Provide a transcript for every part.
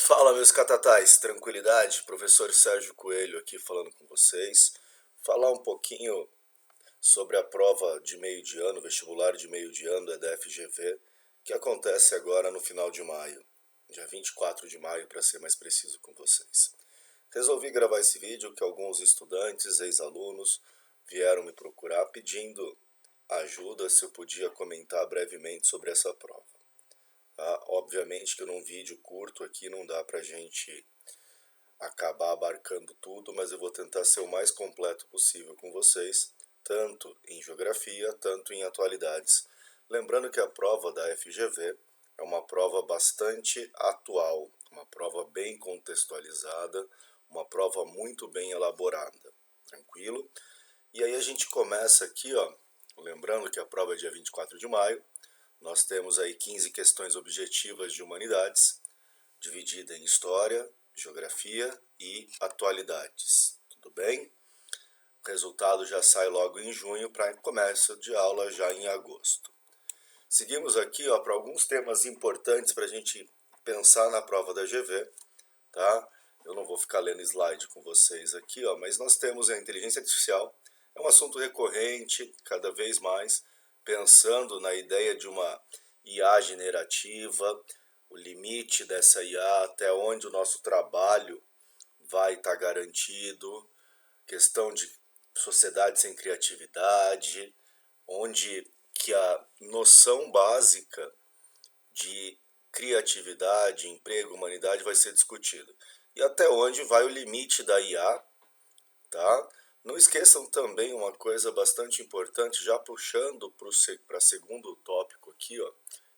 Fala, meus catatais, tranquilidade? Professor Sérgio Coelho aqui falando com vocês. Falar um pouquinho sobre a prova de meio de ano, vestibular de meio de ano da FGV, que acontece agora no final de maio, dia 24 de maio, para ser mais preciso com vocês. Resolvi gravar esse vídeo que alguns estudantes, ex-alunos, vieram me procurar pedindo ajuda se eu podia comentar brevemente sobre essa prova. Obviamente que num vídeo curto aqui não dá pra gente acabar abarcando tudo, mas eu vou tentar ser o mais completo possível com vocês, tanto em geografia, tanto em atualidades. Lembrando que a prova da FGV é uma prova bastante atual, uma prova bem contextualizada, uma prova muito bem elaborada, tranquilo? E aí a gente começa aqui, ó, lembrando que a prova é dia 24 de maio, nós temos aí 15 questões objetivas de humanidades, dividida em história, geografia e atualidades. Tudo bem? O resultado já sai logo em junho para começo de aula já em agosto. Seguimos aqui para alguns temas importantes para a gente pensar na prova da GV, tá? Eu não vou ficar lendo slide com vocês aqui, mas nós temos a inteligência artificial, é um assunto recorrente, cada vez mais, pensando na ideia de uma IA generativa, o limite dessa IA, até onde o nosso trabalho vai estar garantido, questão de sociedade sem criatividade, onde que a noção básica de criatividade, emprego, humanidade vai ser discutida. E até onde vai o limite da IA, tá? Não esqueçam também uma coisa bastante importante, já puxando para segundo tópico aqui,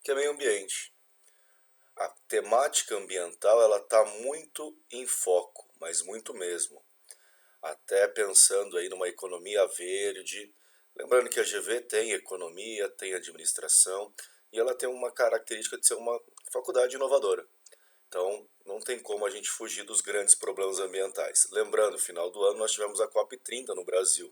que é meio ambiente. A temática ambiental ela está muito em foco, mas muito mesmo. Até pensando aí numa economia verde. Lembrando que a GV tem economia, tem administração e ela tem uma característica de ser uma faculdade inovadora. Então, não tem como a gente fugir dos grandes problemas ambientais. Lembrando, no final do ano nós tivemos a COP30 no Brasil,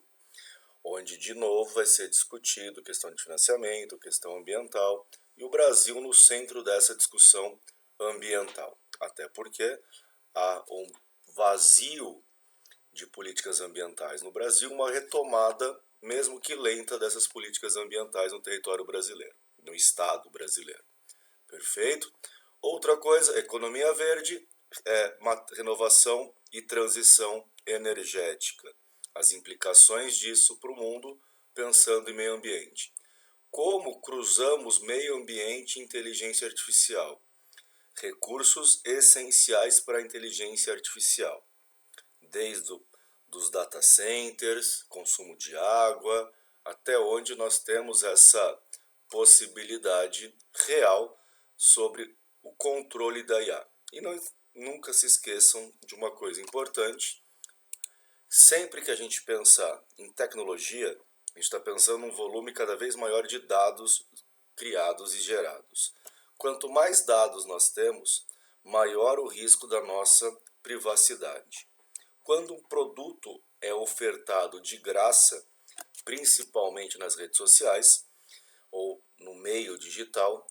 onde de novo vai ser discutido questão de financiamento, questão ambiental, e o Brasil no centro dessa discussão ambiental. Até porque há um vazio de políticas ambientais no Brasil, uma retomada, mesmo que lenta, dessas políticas ambientais no território brasileiro, no estado brasileiro. Perfeito? Outra coisa, economia verde, renovação e transição energética. As implicações disso para o mundo, pensando em meio ambiente. Como cruzamos meio ambiente e inteligência artificial? Recursos essenciais para a inteligência artificial. Desde dos data centers, consumo de água, até onde nós temos essa possibilidade real sobre o controle da IA. E não, nunca se esqueçam de uma coisa importante, sempre que a gente pensar em tecnologia, a gente está pensando num volume cada vez maior de dados criados e gerados. Quanto mais dados nós temos, maior o risco da nossa privacidade. Quando um produto é ofertado de graça, principalmente nas redes sociais ou no meio digital,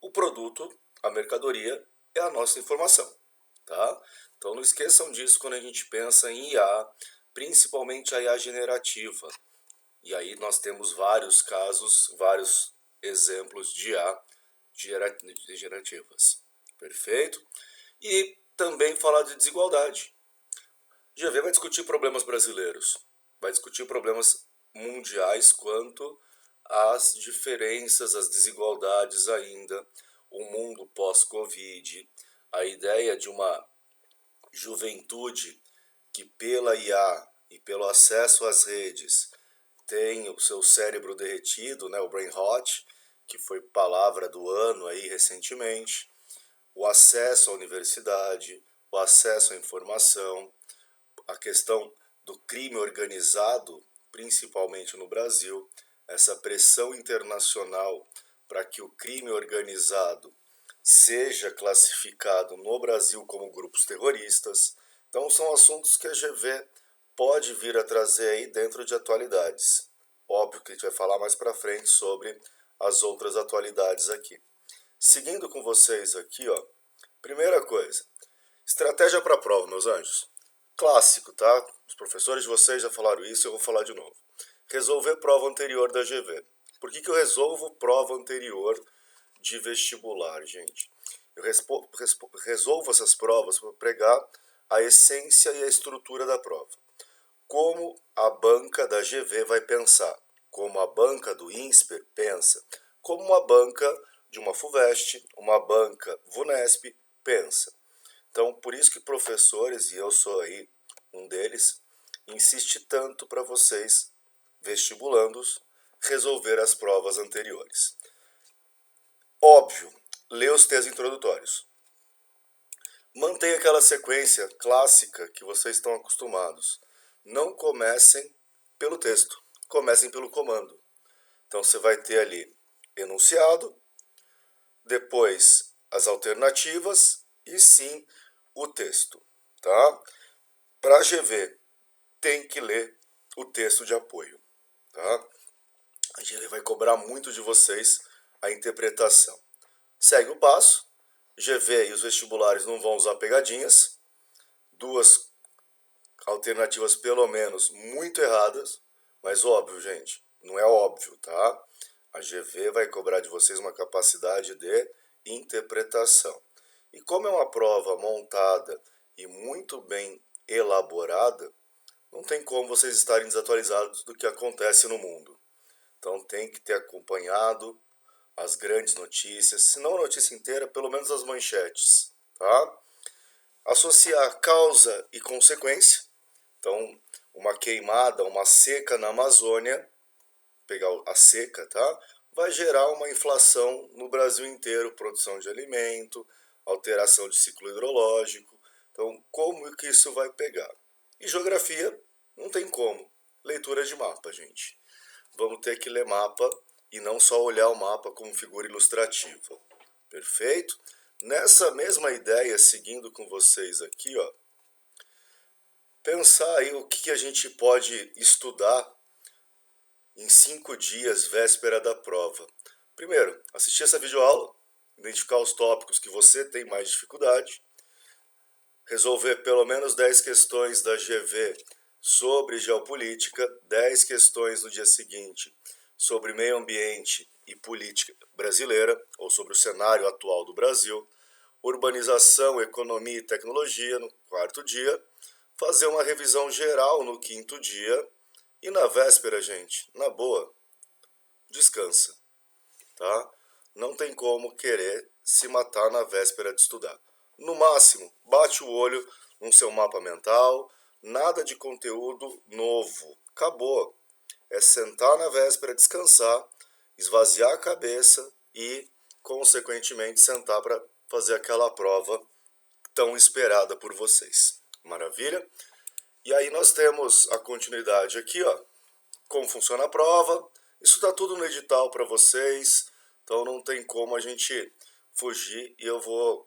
o produto, a mercadoria, é a nossa informação, tá? Então não esqueçam disso quando a gente pensa em IA, principalmente a IA generativa. E aí nós temos vários casos, vários exemplos de IA generativas. Perfeito? E também falar de desigualdade. GV vai discutir problemas brasileiros, vai discutir problemas mundiais quanto às diferenças, às desigualdades ainda, o mundo pós-Covid, a ideia de uma juventude que pela IA e pelo acesso às redes tem o seu cérebro derretido, o brain rot, que foi palavra do ano aí recentemente, o acesso à universidade, o acesso à informação, a questão do crime organizado, principalmente no Brasil, essa pressão internacional para que o crime organizado seja classificado no Brasil como grupos terroristas. Então são assuntos que a GV pode vir a trazer aí dentro de atualidades. Óbvio que a gente vai falar mais para frente sobre as outras atualidades aqui. Seguindo com vocês aqui, primeira coisa, Estratégia para a prova, meus anjos. Clássico, tá? Os professores de vocês já falaram isso, eu vou falar de novo. Resolver prova anterior da GV. Por que eu resolvo prova anterior de vestibular, gente? Eu resolvo essas provas para pregar a essência e a estrutura da prova. Como a banca da GV vai pensar, como a banca do INSPER pensa, como uma banca de uma FUVEST, uma banca VUNESP pensa. Então, por isso que professores, e eu sou aí um deles, insiste tanto para vocês, vestibulandos, resolver as provas anteriores. Óbvio, lê os textos introdutórios. Mantenha aquela sequência clássica que vocês estão acostumados. Não comecem pelo texto, comecem pelo comando. Então você vai ter ali enunciado, depois as alternativas e sim o texto, tá? Para a GV tem que ler o texto de apoio, tá? A GV vai cobrar muito de vocês a interpretação. Segue o passo. GV e os vestibulares não vão usar pegadinhas. Duas alternativas pelo menos muito erradas, mas óbvio, gente, não é óbvio, tá? A GV vai cobrar de vocês uma capacidade de interpretação. E como é uma prova montada e muito bem elaborada, não tem como vocês estarem desatualizados do que acontece no mundo. Então tem que ter acompanhado as grandes notícias, se não a notícia inteira, pelo menos as manchetes, tá? Associar causa e consequência. Então, uma queimada, uma seca na Amazônia, pegar a seca, tá? Vai gerar uma inflação no Brasil inteiro, produção de alimento, alteração de ciclo hidrológico. Então, como que isso vai pegar? E geografia, não tem como. Leitura de mapa, gente. Vamos ter que ler mapa e não só olhar o mapa como figura ilustrativa. Perfeito? Nessa mesma ideia, seguindo com vocês aqui, ó, pensar aí o que a gente pode estudar em 5 dias, véspera da prova. Primeiro, assistir essa videoaula, identificar os tópicos que você tem mais dificuldade, resolver pelo menos 10 questões da GV sobre geopolítica, 10 questões no dia seguinte sobre meio ambiente e política brasileira, ou sobre o cenário atual do Brasil, urbanização, economia e tecnologia no 4º dia, fazer uma revisão geral no 5º dia e na véspera, gente, na boa, descansa, tá? Não tem como querer se matar na véspera de estudar. No máximo, bate o olho no seu mapa mental, nada de conteúdo novo. Acabou. É sentar na véspera, descansar, esvaziar a cabeça e, consequentemente, sentar para fazer aquela prova tão esperada por vocês. Maravilha? E aí nós temos a continuidade aqui, ó. Como funciona a prova. Isso está tudo no edital para vocês. Então não tem como a gente fugir e eu vou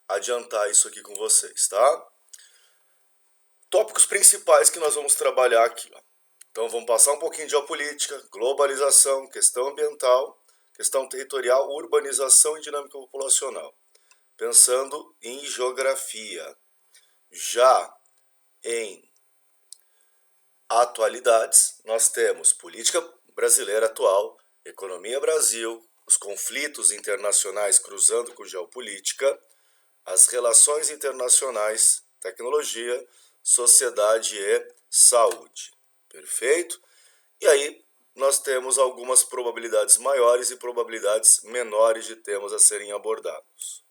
adiantar isso aqui com vocês, tá? Tópicos principais que nós vamos trabalhar aqui, ó. Então vamos passar um pouquinho de geopolítica, globalização, questão ambiental, questão territorial, urbanização e dinâmica populacional. Pensando em geografia. Já em atualidades, nós temos política brasileira atual, economia Brasil, os conflitos internacionais cruzando com geopolítica, as relações internacionais, tecnologia, sociedade e saúde. Perfeito? E aí nós temos algumas probabilidades maiores e probabilidades menores de temas a serem abordados.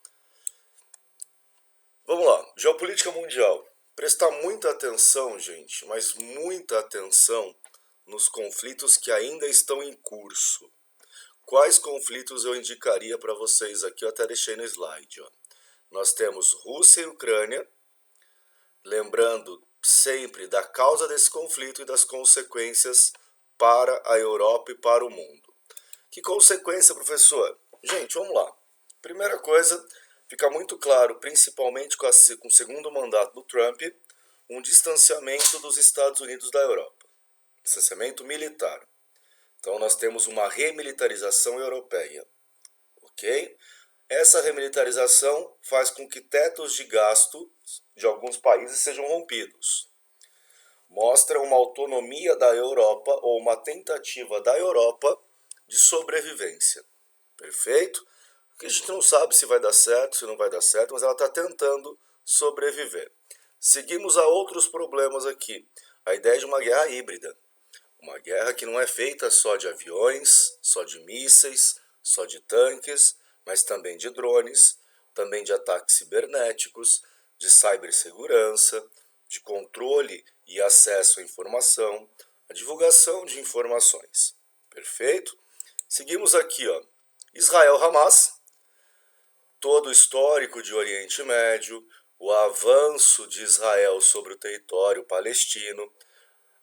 Vamos lá, geopolítica mundial. Prestar muita atenção, gente, mas muita atenção nos conflitos que ainda estão em curso. Quais conflitos eu indicaria para vocês aqui? Eu até deixei no slide. Ó. Nós temos Rússia e Ucrânia, lembrando sempre da causa desse conflito e das consequências para a Europa e para o mundo. Que consequência, professor? Gente, vamos lá. Primeira coisa, fica muito claro, principalmente com o segundo mandato do Trump, um distanciamento dos Estados Unidos da Europa. Distanciamento militar. Então nós temos uma remilitarização europeia. Ok? Essa remilitarização faz com que tetos de gasto de alguns países sejam rompidos. Mostra uma autonomia da Europa ou uma tentativa da Europa de sobrevivência. Perfeito? Porque a gente não sabe se vai dar certo, se não vai dar certo, mas ela está tentando sobreviver. Seguimos a outros problemas aqui. A ideia de uma guerra híbrida. Uma guerra que não é feita só de aviões, só de mísseis, só de tanques, mas também de drones, também de ataques cibernéticos, de cibersegurança, de controle e acesso à informação, a divulgação de informações. Perfeito? Seguimos aqui, ó. Israel-Hamas, todo o histórico de Oriente Médio, o avanço de Israel sobre o território palestino,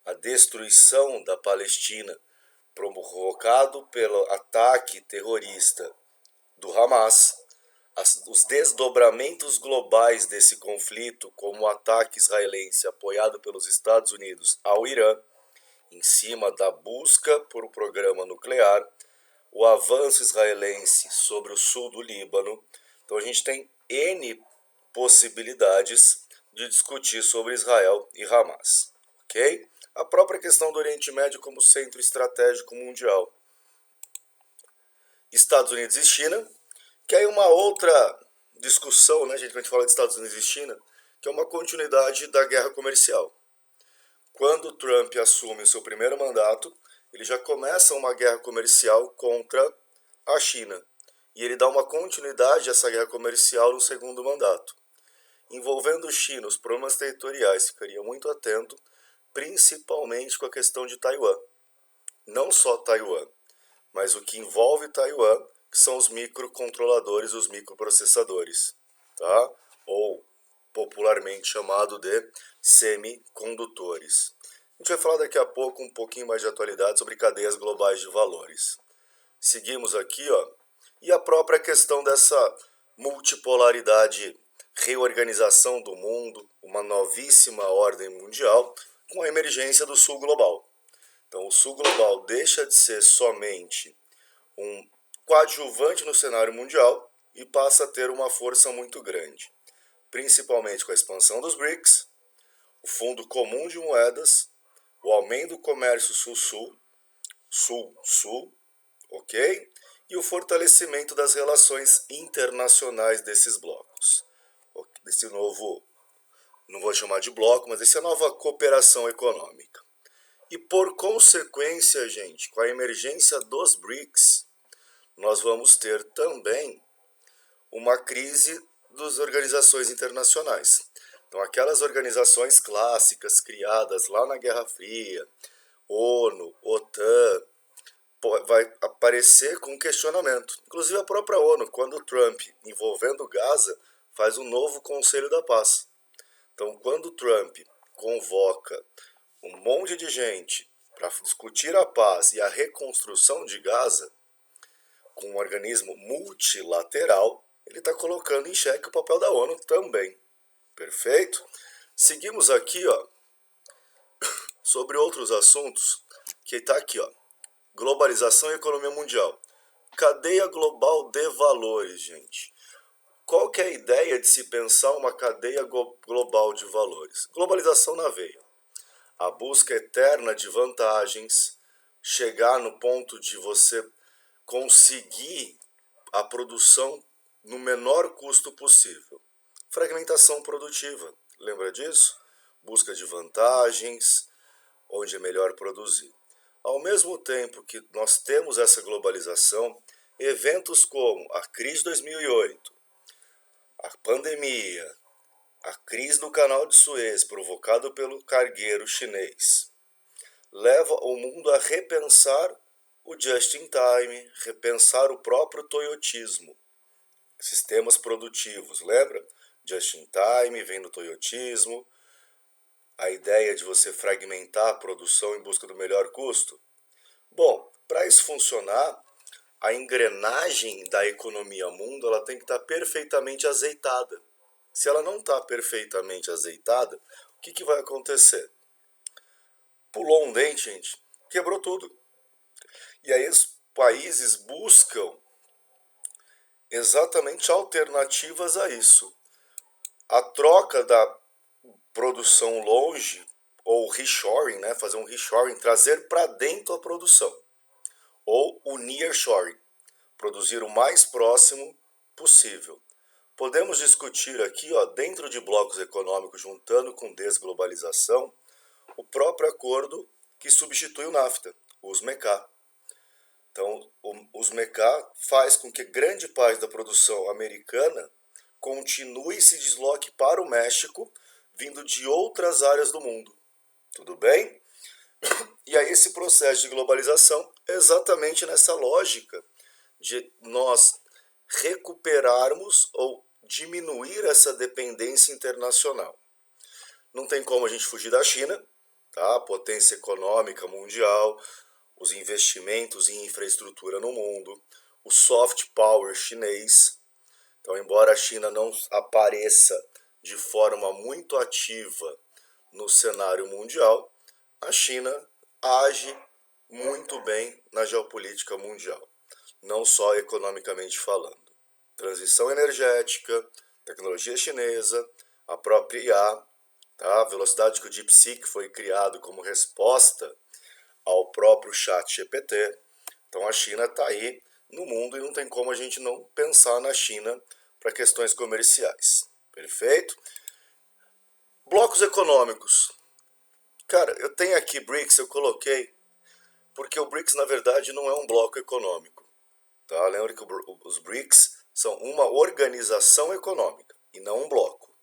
a destruição da Palestina provocado pelo ataque terrorista do Hamas, os desdobramentos globais desse conflito, como o ataque israelense apoiado pelos Estados Unidos ao Irã, em cima da busca por um programa nuclear, o avanço israelense sobre o sul do Líbano. Então a gente tem N possibilidades de discutir sobre Israel e Hamas, ok? A própria questão do Oriente Médio como centro estratégico mundial. Estados Unidos e China, que é uma outra discussão, né, gente, quando a gente fala de Estados Unidos e China, que é uma continuidade da guerra comercial. Quando Trump assume o seu primeiro mandato, ele já começa uma guerra comercial contra a China. E ele dá uma continuidade a essa guerra comercial no segundo mandato. Envolvendo China, os problemas territoriais, ficaria muito atento, principalmente com a questão de Taiwan. Não só Taiwan, mas o que envolve Taiwan, que são os microcontroladores, os microprocessadores, tá? Ou popularmente chamado de semicondutores. A gente vai falar daqui a pouco um pouquinho mais de atualidade sobre cadeias globais de valores. Seguimos aqui, ó, e a própria questão dessa multipolaridade, reorganização do mundo, uma novíssima ordem mundial com a emergência do Sul Global. Então, o Sul Global deixa de ser somente um coadjuvante no cenário mundial e passa a ter uma força muito grande, principalmente com a expansão dos BRICS, o Fundo Comum de Moedas, o aumento do comércio Sul-Sul, Sul-Sul, ok? E o fortalecimento das relações internacionais desses blocos. Desse novo, não vou chamar de bloco, mas dessa nova cooperação econômica. E por consequência, gente, com a emergência dos BRICS, nós vamos ter também uma crise das organizações internacionais. Então, aquelas organizações clássicas criadas lá na Guerra Fria, ONU, OTAN, vai aparecer com questionamento. Inclusive a própria ONU, quando o Trump, envolvendo Gaza, faz um novo Conselho da Paz. Então, quando o Trump convoca um monte de gente para discutir a paz e a reconstrução de Gaza, com um organismo multilateral, ele está colocando em xeque o papel da ONU também. Perfeito? Seguimos aqui, ó, sobre outros assuntos, que está aqui, ó. Globalização e economia mundial. Cadeia global de valores, gente. Qual que é a ideia de se pensar uma cadeia global de valores? Globalização na veia. A busca eterna de vantagens, chegar no ponto de você conseguir a produção no menor custo possível. Fragmentação produtiva, lembra disso? Busca de vantagens, onde é melhor produzir. Ao mesmo tempo que nós temos essa globalização, eventos como a crise de 2008, a pandemia, a crise do canal de Suez provocada pelo cargueiro chinês, leva o mundo a repensar o just-in-time, repensar o próprio toyotismo, sistemas produtivos, lembra? Just-in-time vem do toyotismo, a ideia de você fragmentar a produção em busca do melhor custo. Bom, para isso funcionar, a engrenagem da economia mundo ela tem que estar perfeitamente azeitada. Se ela não está perfeitamente azeitada, o que vai acontecer? Pulou um dente, gente, quebrou tudo. E aí os países buscam exatamente alternativas a isso. A troca da produção longe, ou reshoring, né? Fazer um reshoring, trazer para dentro a produção. Ou o nearshoring, produzir o mais próximo possível. Podemos discutir aqui, ó, dentro de blocos econômicos, juntando com desglobalização, o próprio acordo que substitui o NAFTA, o USMCA. Então, o USMCA faz com que grande parte da produção americana continue e se desloque para o México, vindo de outras áreas do mundo. Tudo bem? E aí esse processo de globalização é exatamente nessa lógica de nós recuperarmos ou diminuir essa dependência internacional. Não tem como a gente fugir da China, tá? A potência econômica mundial, os investimentos em infraestrutura no mundo, o soft power chinês. Então, embora a China não apareça de forma muito ativa no cenário mundial, a China age muito bem na geopolítica mundial, não só economicamente falando. Transição energética, tecnologia chinesa, a própria IA, tá? A velocidade que o DeepSeek foi criado como resposta ao próprio chat GPT. Então a China está aí no mundo e não tem como a gente não pensar na China para questões comerciais. Perfeito? Blocos econômicos. Cara, eu tenho aqui BRICS, eu coloquei, porque o BRICS na verdade não é um bloco econômico. Tá? Lembra que os BRICS são uma organização econômica e não um bloco.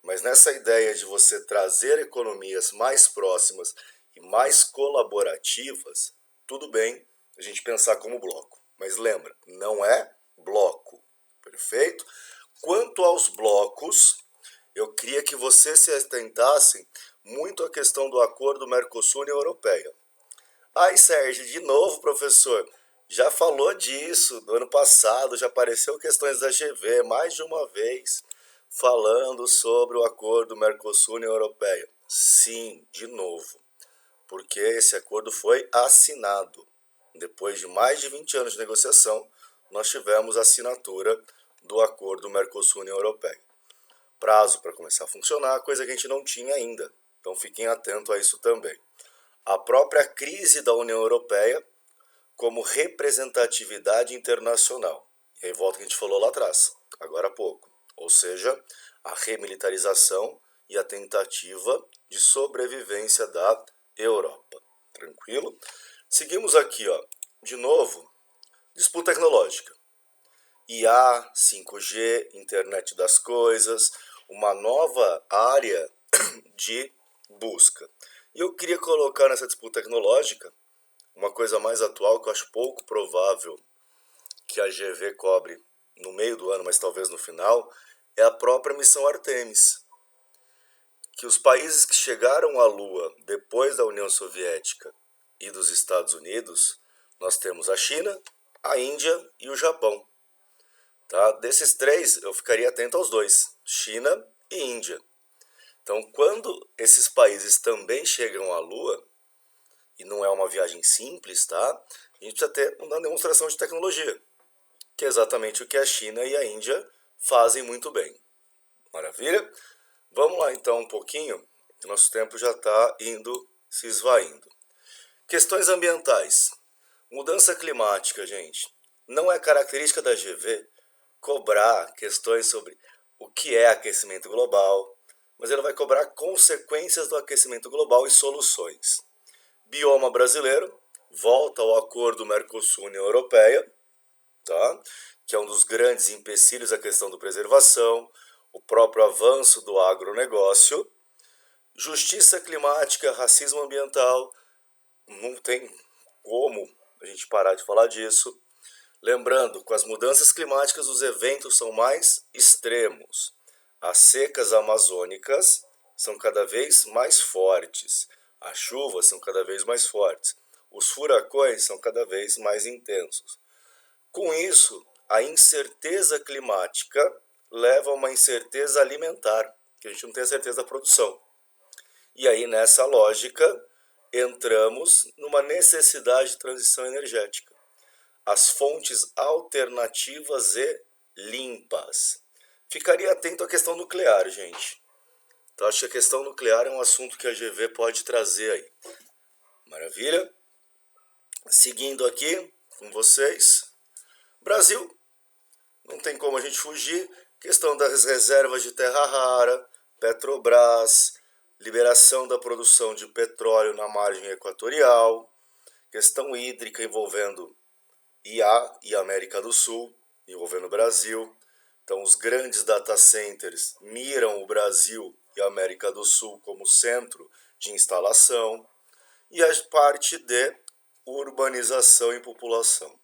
Mas nessa ideia de você trazer economias mais próximas e mais colaborativas, tudo bem a gente pensar como bloco. Mas lembra, não é bloco, perfeito? Quanto aos blocos, eu queria que vocês se atentassem muito à questão do acordo Mercosul-União Europeia. Ai, Sérgio, de novo, professor, já falou disso no ano passado, já apareceu questões da GV mais de uma vez, falando sobre o acordo Mercosul-União Europeia. Sim, de novo, porque esse acordo foi assinado. Depois de mais de 20 anos de negociação, nós tivemos a assinatura do acordo Mercosul-União Europeia. Prazo para começar a funcionar, coisa que a gente não tinha ainda. Então fiquem atentos a isso também. A própria crise da União Europeia como representatividade internacional. E aí volta o que a gente falou lá atrás, agora há pouco. Ou seja, a remilitarização e a tentativa de sobrevivência da Europa. Tranquilo? Seguimos aqui, ó, de novo, disputa tecnológica. IA, 5G, internet das coisas, uma nova área de busca. E eu queria colocar nessa disputa tecnológica uma coisa mais atual que eu acho pouco provável que a GV cobre no meio do ano, mas talvez no final, é a própria missão Artemis. Que os países que chegaram à Lua depois da União Soviética e dos Estados Unidos, nós temos a China, a Índia e o Japão. Tá? Desses três, eu ficaria atento aos dois, China e Índia. Então, quando esses países também chegam à Lua, e não é uma viagem simples, tá? A gente precisa ter uma demonstração de tecnologia, que é exatamente o que a China e a Índia fazem muito bem. Maravilha? Vamos lá então um pouquinho, que nosso tempo já está indo, se esvaindo. Questões ambientais. Mudança climática, gente. Não é característica da GV cobrar questões sobre o que é aquecimento global, mas ela vai cobrar consequências do aquecimento global e soluções. Bioma brasileiro, volta ao acordo Mercosul-União Europeia, tá? Que é um dos grandes empecilhos à questão da preservação, o próprio avanço do agronegócio. Justiça climática, racismo ambiental, não tem como a gente parar de falar disso. Lembrando, com as mudanças climáticas, os eventos são mais extremos. As secas amazônicas são cada vez mais fortes. As chuvas são cada vez mais fortes. Os furacões são cada vez mais intensos. Com isso, a incerteza climática leva a uma incerteza alimentar, que a gente não tem a certeza da produção. E aí, nessa lógica, entramos numa necessidade de transição energética. as fontes alternativas e limpas. Ficaria atento à questão nuclear, gente. Então, acho que a questão nuclear é um assunto que a GV pode trazer aí. Maravilha? Seguindo aqui com vocês. Brasil, não tem como a gente fugir. Questão das reservas de terra rara, Petrobras, liberação da produção de petróleo na margem equatorial, questão hídrica envolvendo IA e América do Sul, envolvendo o Brasil. Então, os grandes data centers miram o Brasil e a América do Sul como centro de instalação. E a parte de urbanização e população.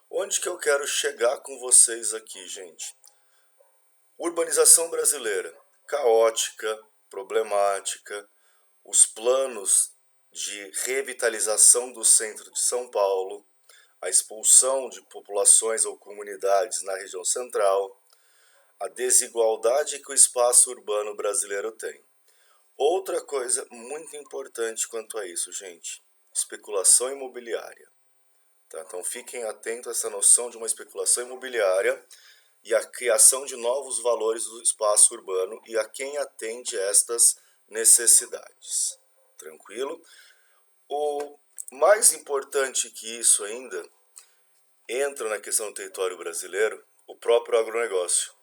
Onde que eu quero chegar com vocês aqui, gente? Urbanização brasileira, caótica, problemática, os planos de revitalização do centro de São Paulo, a expulsão de populações ou comunidades na região central, a desigualdade que o espaço urbano brasileiro tem. Outra coisa muito importante quanto a isso, gente, especulação imobiliária. Tá? Então fiquem atentos a essa noção de uma especulação imobiliária e a criação de novos valores do espaço urbano e a quem atende estas necessidades. Tranquilo? O mais importante que isso ainda entra na questão do território brasileiro, o próprio agronegócio.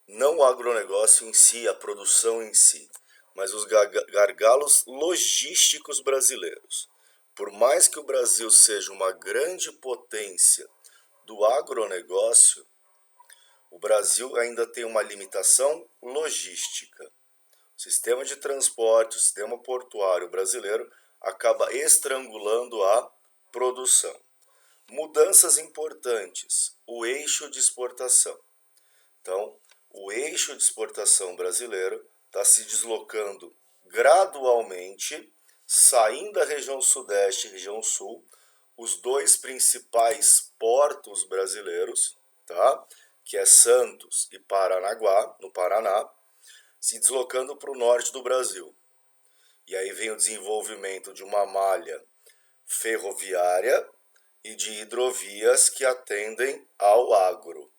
Não o agronegócio em si, a produção em si, mas os gargalos logísticos brasileiros. Por mais que o Brasil seja uma grande potência do agronegócio, o Brasil ainda tem uma limitação logística. O sistema de transporte, o sistema portuário brasileiro acaba estrangulando a produção. Mudanças importantes, o eixo de exportação. Então, o eixo de exportação brasileiro está se deslocando gradualmente, saindo da região sudeste e região sul, os dois principais portos brasileiros, tá? Que é Santos e Paranaguá, no Paraná, se deslocando para o norte do Brasil. E aí vem o desenvolvimento de uma malha ferroviária e de hidrovias que atendem ao agro,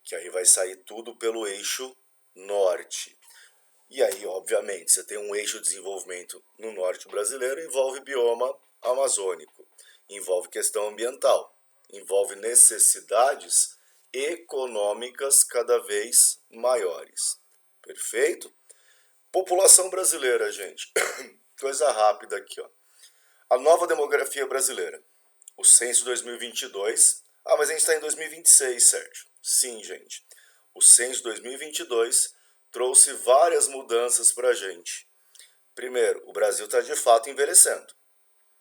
que aí vai sair tudo pelo eixo norte. E aí, obviamente, você tem um eixo de desenvolvimento no norte brasileiro, envolve bioma amazônico, envolve questão ambiental, envolve necessidades econômicas cada vez maiores. Perfeito? População brasileira, gente. Coisa rápida aqui, ó. A nova demografia brasileira. O censo 2022. Ah, mas a gente está em 2026, Sérgio. Sim, gente. O censo 2022 trouxe várias mudanças para a gente. Primeiro, o Brasil está de fato envelhecendo.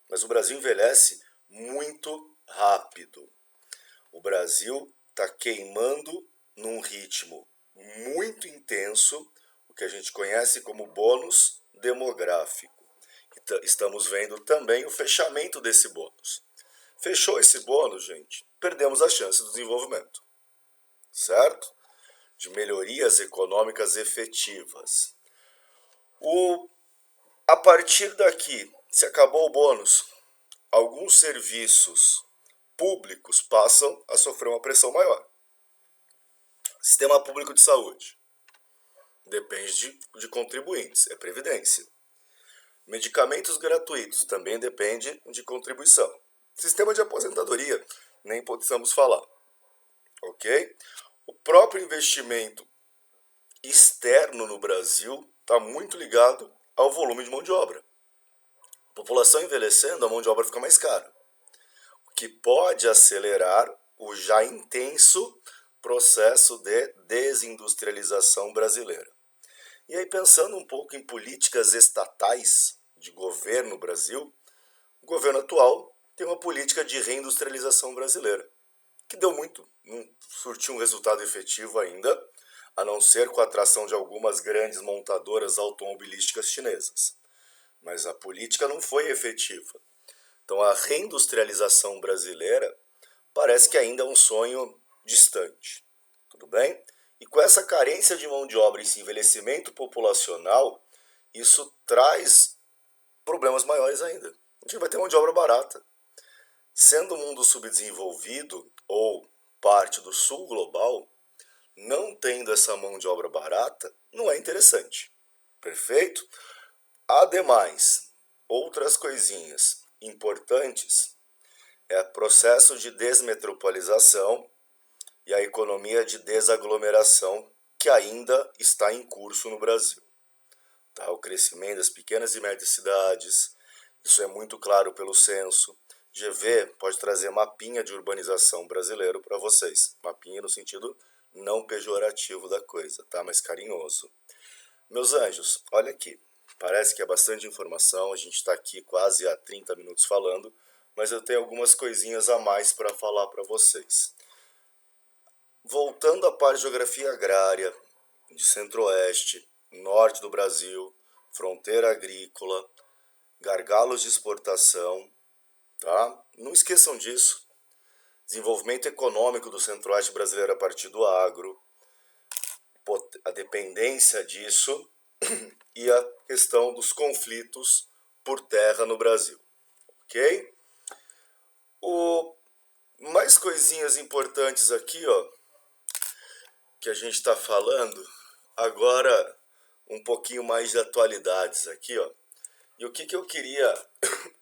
Mas o Brasil envelhece muito rápido. O Brasil está queimando num ritmo muito intenso, o que a gente conhece como bônus demográfico. Estamos vendo também o fechamento desse bônus. Fechou esse bônus, gente, perdemos a chance do desenvolvimento, certo? De melhorias econômicas efetivas. A partir daqui, se acabou o bônus, alguns serviços públicos passam a sofrer uma pressão maior. Sistema público de saúde depende de contribuintes, é previdência. Medicamentos gratuitos também depende de contribuição. Sistema de aposentadoria, nem precisamos falar. Ok? O próprio investimento externo no Brasil está muito ligado ao volume de mão de obra. A população envelhecendo, a mão de obra fica mais cara, o que pode acelerar o já intenso processo de desindustrialização brasileira. E aí, pensando um pouco em políticas estatais de governo no Brasil, o governo atual tem uma política de reindustrialização brasileira, que deu muito, não surtiu um resultado efetivo ainda, a não ser com a atração de algumas grandes montadoras automobilísticas chinesas. Mas a política não foi efetiva. Então a reindustrialização brasileira parece que ainda é um sonho distante. Tudo bem? E com essa carência de mão de obra e esse envelhecimento populacional, isso traz problemas maiores ainda. A gente vai ter mão de obra barata. Sendo o mundo subdesenvolvido ou parte do sul global, não tendo essa mão de obra barata, não é interessante. Perfeito? Ademais, outras coisinhas importantes é o processo de desmetropolização e a economia de desaglomeração que ainda está em curso no Brasil. Tá? O crescimento das pequenas e médias cidades, isso é muito claro pelo censo. GV pode trazer mapinha de urbanização brasileiro para vocês. Mapinha no sentido não pejorativo da coisa, tá? Mas carinhoso. Meus anjos, olha aqui. Parece que é bastante informação, a gente está aqui quase há 30 minutos falando, mas eu tenho algumas coisinhas a mais para falar para vocês. Voltando à parte de geografia agrária, de centro-oeste, norte do Brasil, fronteira agrícola, gargalos de exportação, tá? Não esqueçam disso. Desenvolvimento econômico do centro-oeste brasileiro a partir do agro, a dependência disso e a questão dos conflitos por terra no Brasil, ok? Mais coisinhas importantes aqui, ó, que a gente está falando, agora um pouquinho mais de atualidades aqui, ó. E o que eu queria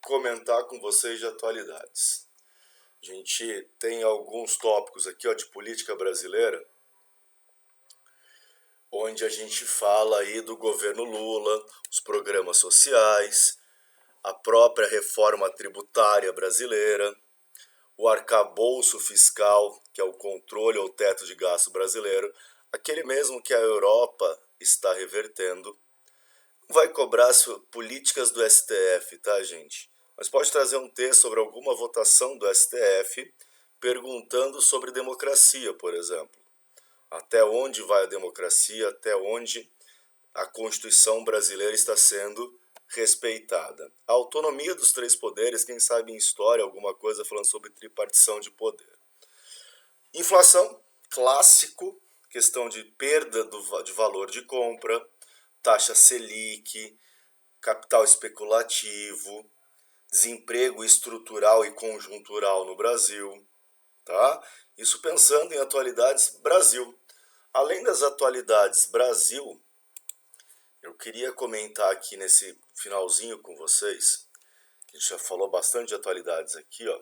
comentar com vocês de atualidades? A gente tem alguns tópicos aqui, ó, de política brasileira, onde a gente fala aí do governo Lula, os programas sociais, a própria reforma tributária brasileira, o arcabouço fiscal, que é o controle ou teto de gasto brasileiro, aquele mesmo que a Europa está revertendo. Vai cobrar políticas do STF, tá, gente? Mas pode trazer um texto sobre alguma votação do STF perguntando sobre democracia, por exemplo. Até onde vai a democracia, até onde a Constituição brasileira está sendo respeitada. A autonomia dos três poderes, quem sabe em história alguma coisa falando sobre tripartição de poder. Inflação, clássico, questão de perda de valor de compra, taxa Selic, capital especulativo, desemprego estrutural e conjuntural no Brasil, tá? Isso pensando em atualidades Brasil. Além das atualidades Brasil, eu queria comentar aqui nesse finalzinho com vocês, que a gente já falou bastante de atualidades aqui, ó.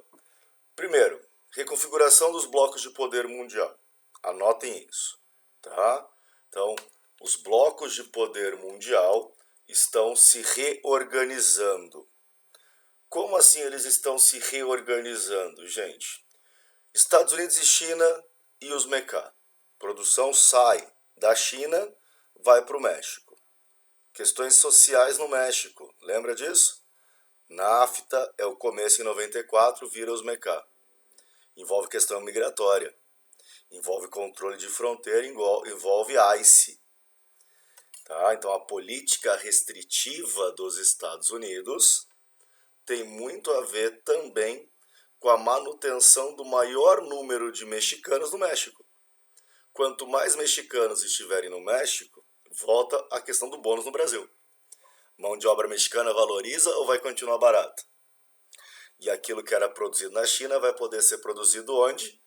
Primeiro, reconfiguração dos blocos de poder mundial. Anotem isso, tá? Então, os blocos de poder mundial estão se reorganizando. Como assim eles estão se reorganizando, gente? Estados Unidos e China e os MECA. Produção sai da China, vai para o México. Questões sociais no México, lembra disso? NAFTA é o começo em 94, vira os MECA. Envolve questão migratória, envolve controle de fronteira, envolve ICE. Tá? Então a política restritiva dos Estados Unidos tem muito a ver também com a manutenção do maior número de mexicanos no México. Quanto mais mexicanos estiverem no México, volta a questão do bônus no Brasil. Mão de obra mexicana valoriza ou vai continuar barata? E aquilo que era produzido na China vai poder ser produzido onde?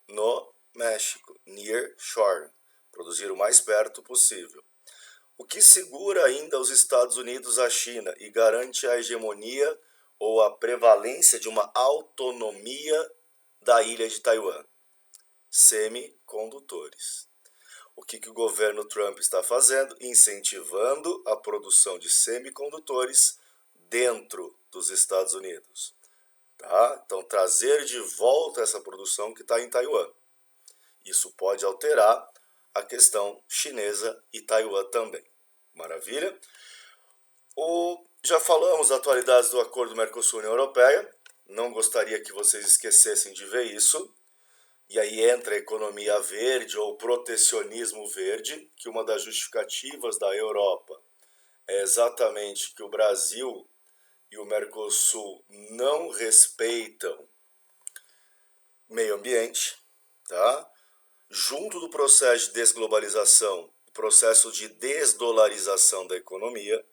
No México, near shore, produzir o mais perto possível. O que segura ainda os Estados Unidos à China e garante a hegemonia ou a prevalência de uma autonomia da ilha de Taiwan? Semicondutores. O que o governo Trump está fazendo? Incentivando a produção de semicondutores dentro dos Estados Unidos. Tá? Então, trazer de volta essa produção que está em Taiwan. Isso pode alterar a questão chinesa e Taiwan também. Maravilha? Já falamos das atualidades do acordo Mercosul-União Europeia. Não gostaria que vocês esquecessem de ver isso. E aí entra a economia verde ou protecionismo verde, que uma das justificativas da Europa é exatamente que o Brasil e o Mercosul não respeitam meio ambiente, tá? Junto do processo de desglobalização, o processo de desdolarização da economia,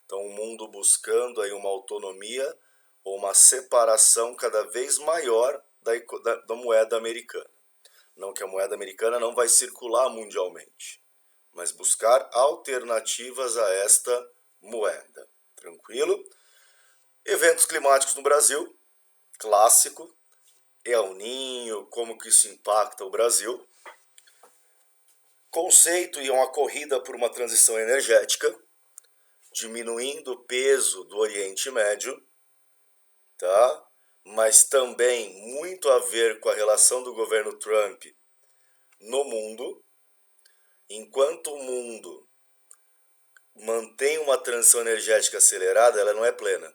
então o mundo buscando aí uma autonomia ou uma separação cada vez maior da moeda americana. Não que a moeda americana não vai circular mundialmente, mas buscar alternativas a esta moeda. Tranquilo? Eventos climáticos no Brasil, clássico. El Niño, como que isso impacta o Brasil. Conceito e uma corrida por uma transição energética, diminuindo o peso do Oriente Médio, tá? Mas também muito a ver com a relação do governo Trump no mundo. Enquanto o mundo mantém uma transição energética acelerada, ela não é plena.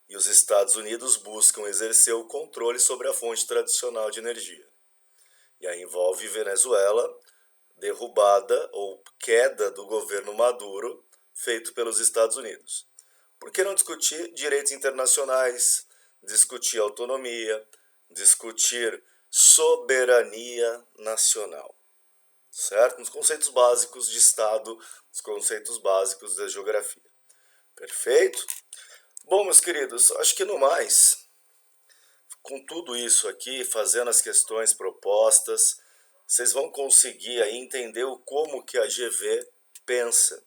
E os Estados Unidos buscam exercer o controle sobre a fonte tradicional de energia. E aí envolve Venezuela, derrubada ou queda do governo Maduro, feito pelos Estados Unidos. Por que não discutir direitos internacionais, discutir autonomia, discutir soberania nacional? Certo? Nos conceitos básicos de Estado, nos conceitos básicos da geografia. Perfeito? Bom, meus queridos, acho que no mais, com tudo isso aqui, fazendo as questões propostas, vocês vão conseguir aí entender como que a GV pensa,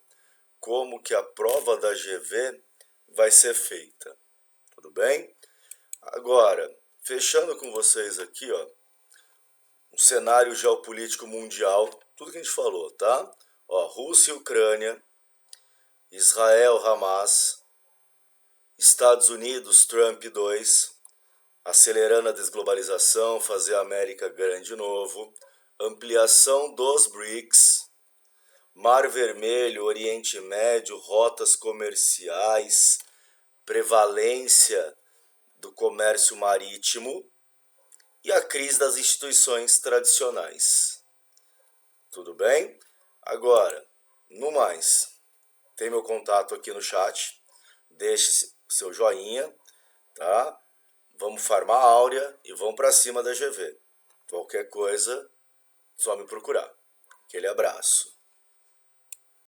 como que a prova da GV vai ser feita. Tudo bem? Agora, fechando com vocês aqui, ó, um cenário geopolítico mundial, tudo que a gente falou, tá? Ó, Rússia e Ucrânia, Israel, Hamas, Estados Unidos, Trump 2, acelerando a desglobalização, fazer a América grande de novo, ampliação dos BRICS, Mar Vermelho, Oriente Médio, rotas comerciais, prevalência do comércio marítimo e a crise das instituições tradicionais. Tudo bem? Agora, no mais, tem meu contato aqui no chat, deixe seu joinha, tá? Vamos farmar a áurea e vamos para cima da GV. Qualquer coisa, só me procurar. Aquele abraço.